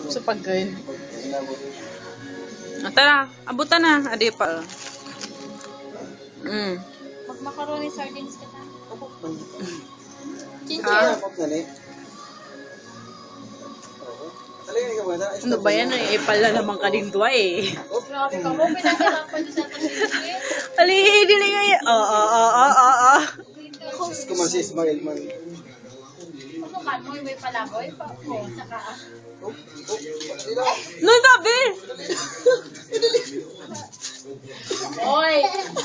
Sa pagkain. Tara, abutan na. Adi pa. Mag-macaroni sardines ka na. Ano ba yan? Ipal na naman ka din tuwa eh. Grabe ka mo, pinahirapan niyo sa paligid. Ali, dili nga yan. Oo. Gusto man si Ismail man. Pasukan mo, may palaboy pa. O, saka. No, tabi! Oy,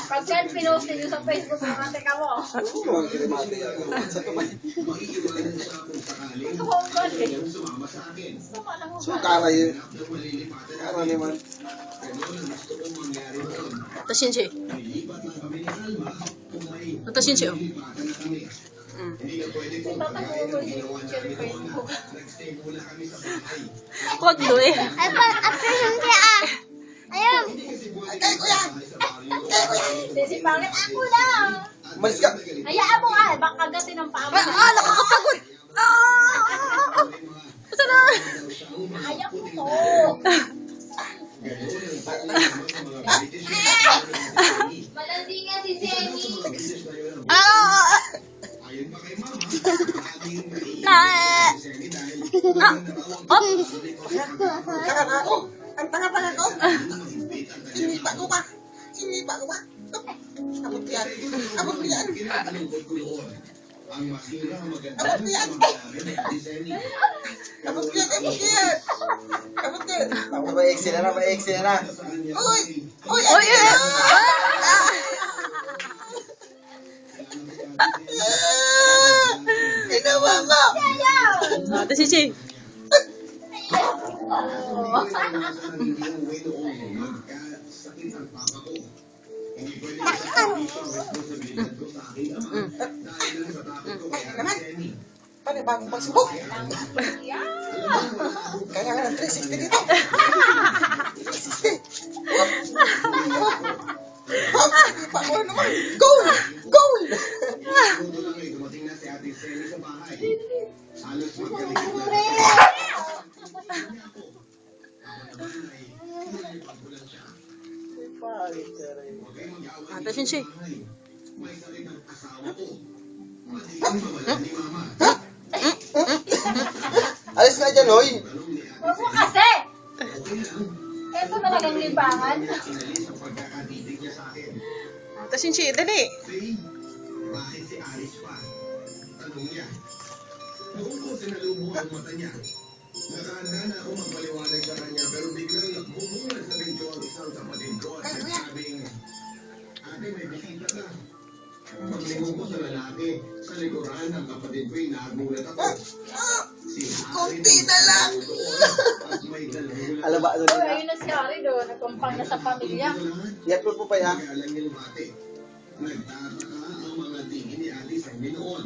pagka pinost niyo sa Facebook, mamate ka mo. So, kara yun. Kara naman. Tasin siya. Tasin siya. Wag do eh. Ay, after yung kaya. Ayun. Sisi, bakit ako lang? Umalis ka. Hayaan mo nga, baka gatin ang paa mo. Nakakapagod! Basta na! Ayaw ko to. Malandi nga si Jenny. Tanga na ako. Ang tanga pa ako. Sinipa ko ba? Sinipa ko ba? Abot ko yan. Abot ko yan. Abot ko yan. Abot ko yan. Abot ko yan. Abot ko yan. Ba-exi na na. Ba-exi na na. Uy! Uy! Uy! Ginawa ko! Tasin siya. Naman! Paano bagong pagsubok? Kaya nga ng 360 dito. 360. Pa ko naman. Goal! Goal! Tasin siya. Alis na dyan, hoy! Huwag mo kasi! Ito talagang libangan. Tasin siya. Dali. Bakit si Aris pa? Tanong niya. Noong ko sinalubong ang mata niya, nakahanda na ako magpaliwanag sa kanya pero biglang nagbubungan sa pinto ang isang kapatid ko at nagsabing, Ate, may bisita ka. Paglingon ko sa lalaki, sa likuran ng kapatid ko'y nagulat ako. Si Kunti na lang! at may dalawang Alaba, ano Uy, nila? ayun na si Ari doon. Nagkumpang na sa pamilya. I-upload po pa yan. kaya lang yung bate. Nagtataka ang mga tingin ni Ate Sandy noon.